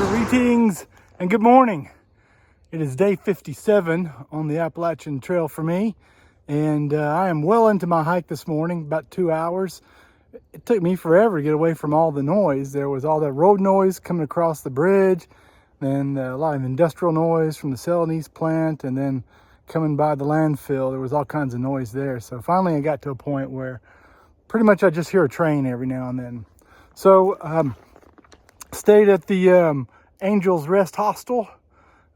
Greetings and good morning. It is day 57 on the Appalachian Trail for me, and I am well into my hike this morning, about 2 hours. It took me forever to get away from all the noise. There was all that road noise coming across the bridge, then a lot of industrial noise from the Celanese plant, and then coming by the landfill, there was all kinds of noise there. So finally I got to a point where pretty much I just hear a train every now and then. So stayed at the Angels Rest Hostel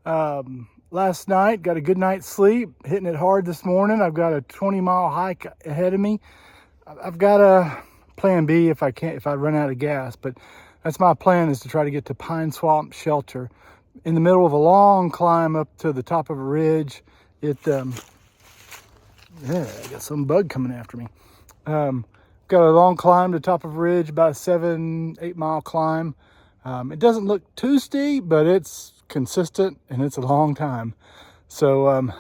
last night, got a good night's sleep, hitting it hard this morning. I've got a 20-mile hike ahead of me. I've got a plan B if I run out of gas, but that's my plan, is to try to get to Pine Swamp Shelter in the middle of a long climb up to the top of a ridge. I got some bug coming after me. Got a long climb to the top of a ridge, about a 7-8 mile climb. It doesn't look too steep, but it's consistent and it's a long time. So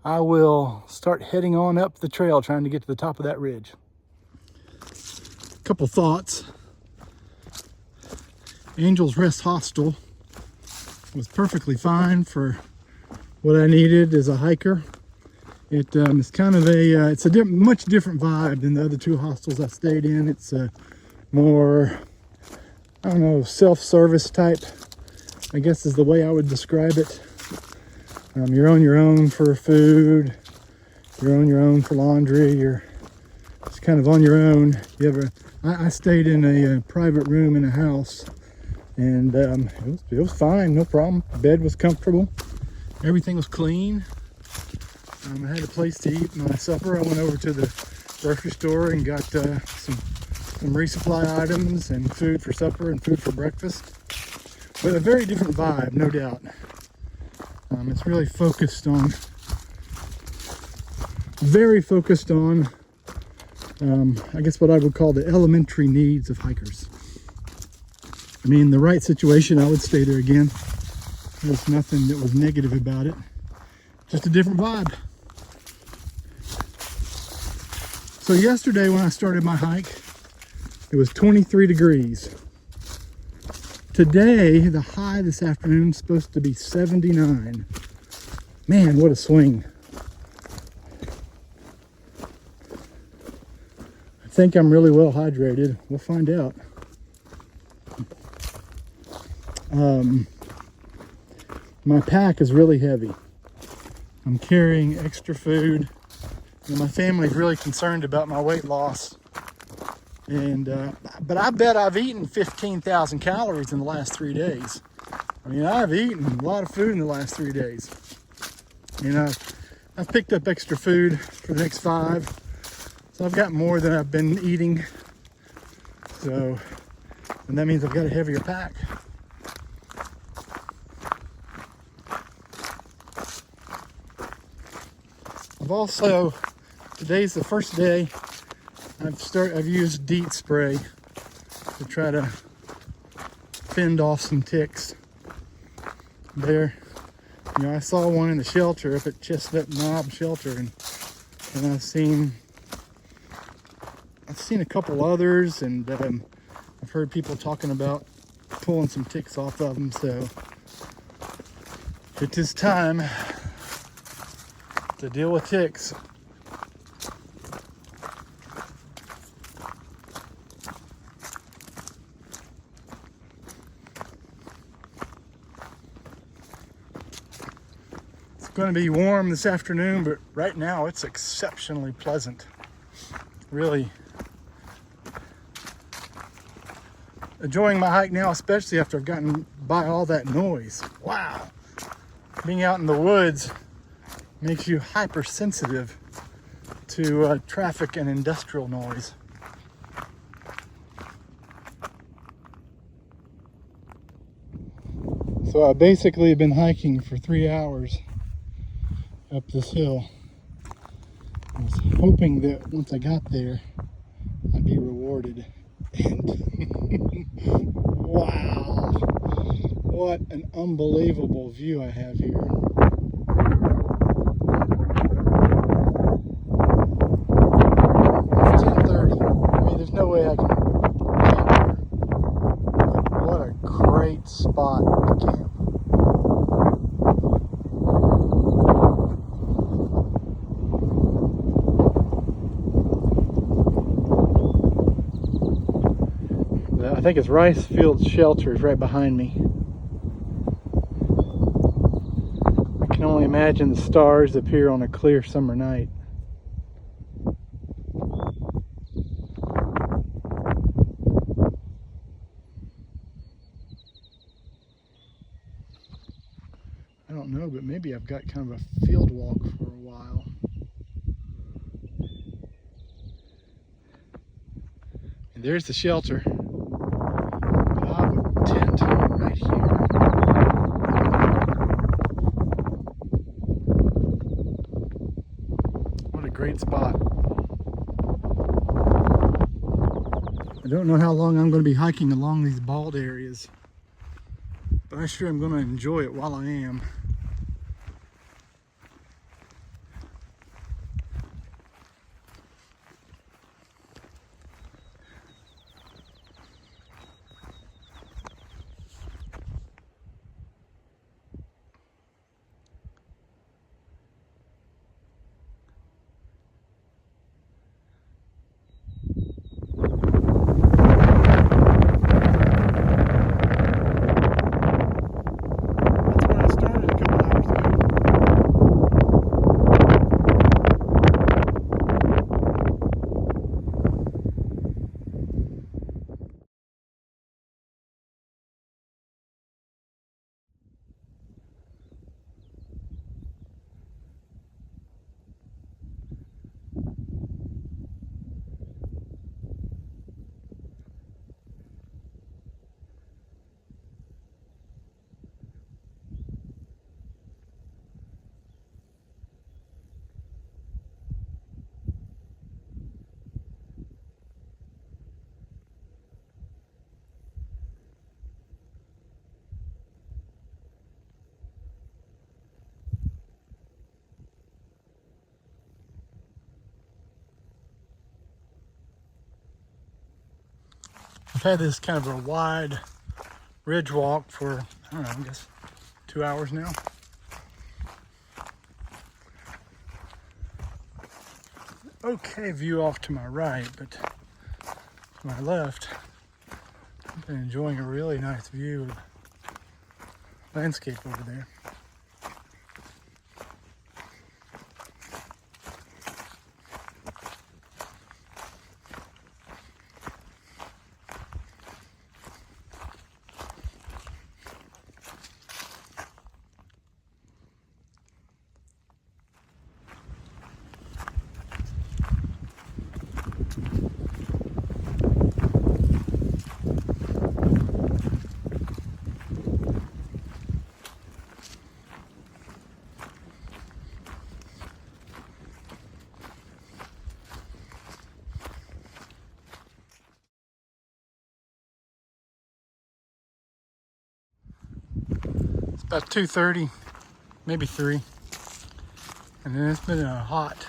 I will start heading on up the trail, trying to get to the top of that ridge. A couple thoughts. Angels Rest Hostel was perfectly fine for what I needed as a hiker. It's kind of it's a much different vibe than the other two hostels I stayed in. It's more, I don't know, self-service type, I guess is the way I would describe it. You're on your own for food, you're on your own for laundry, you're just kind of on your own. I stayed in a private room in a house, and it was fine, no problem. The bed was comfortable, everything was clean. I had a place to eat my supper. I went over to the grocery store and got some resupply items and food for supper and food for breakfast. But a very different vibe, no doubt. It's really very focused on, I guess what I would call the elementary needs of hikers. I mean, in the right situation, I would stay there again. There's nothing that was negative about it. Just a different vibe. So yesterday when I started my hike, it was 23 degrees. Today, the high this afternoon is supposed to be 79. Man, what a swing. I think I'm really well hydrated. We'll find out. My pack is really heavy. I'm carrying extra food. And my family's really concerned about my weight loss. But I bet I've eaten 15,000 calories in the last 3 days. I mean, I've eaten a lot of food in the last 3 days. And I've picked up extra food for the next 5. So I've got more than I've been eating. And that means I've got a heavier pack. Today's the first day I've used DEET spray to try to fend off some ticks. There, I saw one in the shelter up at Chestnut Knob Shelter, and I've seen a couple others, and I've heard people talking about pulling some ticks off of them. So it is time to deal with ticks. It's going to be warm this afternoon, but right now it's exceptionally pleasant. Really enjoying my hike now, especially after I've gotten by all that noise. Wow. Being out in the woods makes you hypersensitive to traffic and industrial noise. So I basically have been hiking for 3 hours up this hill. I was hoping that once I got there, I'd be rewarded. And wow, what an unbelievable view I have here. It's 10:30. I mean, there's no way I can camp here. What a great great spot to camp. I think it's Rice Field Shelter is right behind me. I can only imagine the stars up here on a clear summer night. I don't know, but maybe I've got kind of a field walk for a while. And there's the shelter. But I would tent right here. What a great spot. I don't know how long I'm going to be hiking along these bald areas, but I sure am going to enjoy it while I am. I've had this kind of a wide ridge walk for, I don't know, I guess 2 hours now. Okay view off to my right, but to my left, I've been enjoying a really nice view of landscape over there. About 2:30, maybe 3. And then it's been a hot,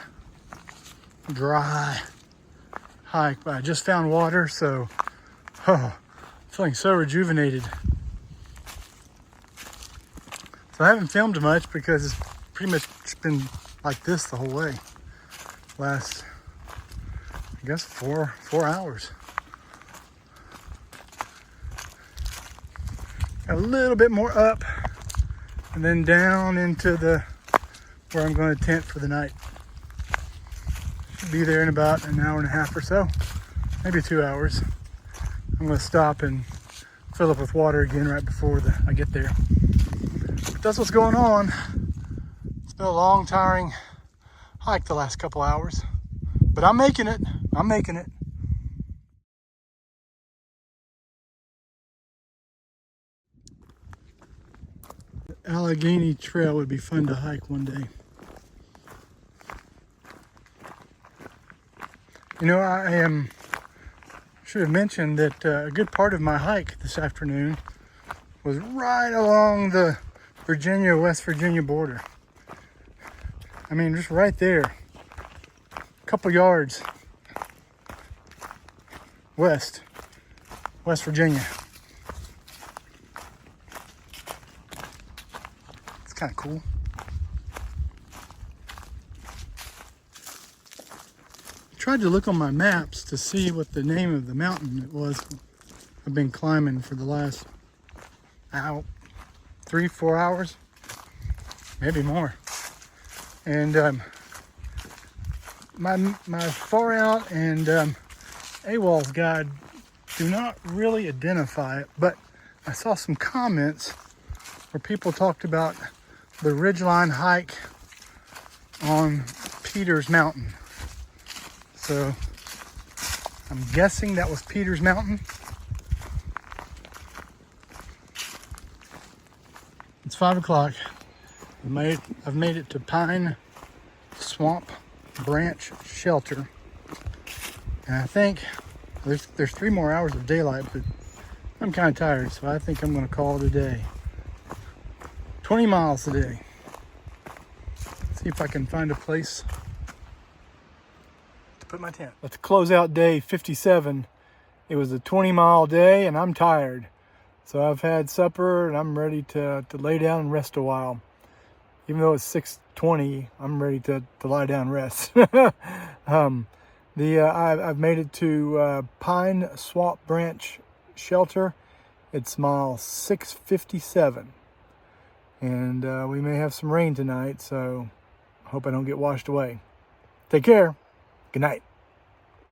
dry hike, but I just found water, so feeling so rejuvenated. So I haven't filmed much because it's pretty much been like this the whole way. Last, I guess, 4 hours. A little bit more up and then down into where I'm going to tent for the night. Should be there in about an hour and a half or so, maybe 2 hours. I'm going to stop and fill up with water again right before I get there. But that's what's going on. It's been a long, tiring hike the last couple hours, but I'm making it. I'm making it. The Appalachian Trail would be fun to hike one day. You know, I should have mentioned that a good part of my hike this afternoon was right along the West Virginia border. I mean, just right there, a couple yards West Virginia. kind of cool. I tried to look on my maps to see what the name of the mountain it was. I've been climbing for the last 3-4 hours, maybe more. And my Far Out and AWOL's guide do not really identify it, but I saw some comments where people talked about the ridgeline hike on Peters Mountain. So I'm guessing that was Peters Mountain. It's 5 o'clock. I've made it to Pine Swamp Branch Shelter. And I think there's 3 more hours of daylight, but I'm kind of tired, so I think I'm going to call it a day. 20 miles a day. See if I can find a place to put my tent. Let's close out day 57. It was a 20-mile day, and I'm tired. So I've had supper, and I'm ready to lay down and rest a while. Even though it's 6:20, I'm ready to lie down and rest. I've made it to Pine Swamp Branch Shelter. It's mile 657. And we may have some rain tonight, so I hope I don't get washed away. Take care. Good night.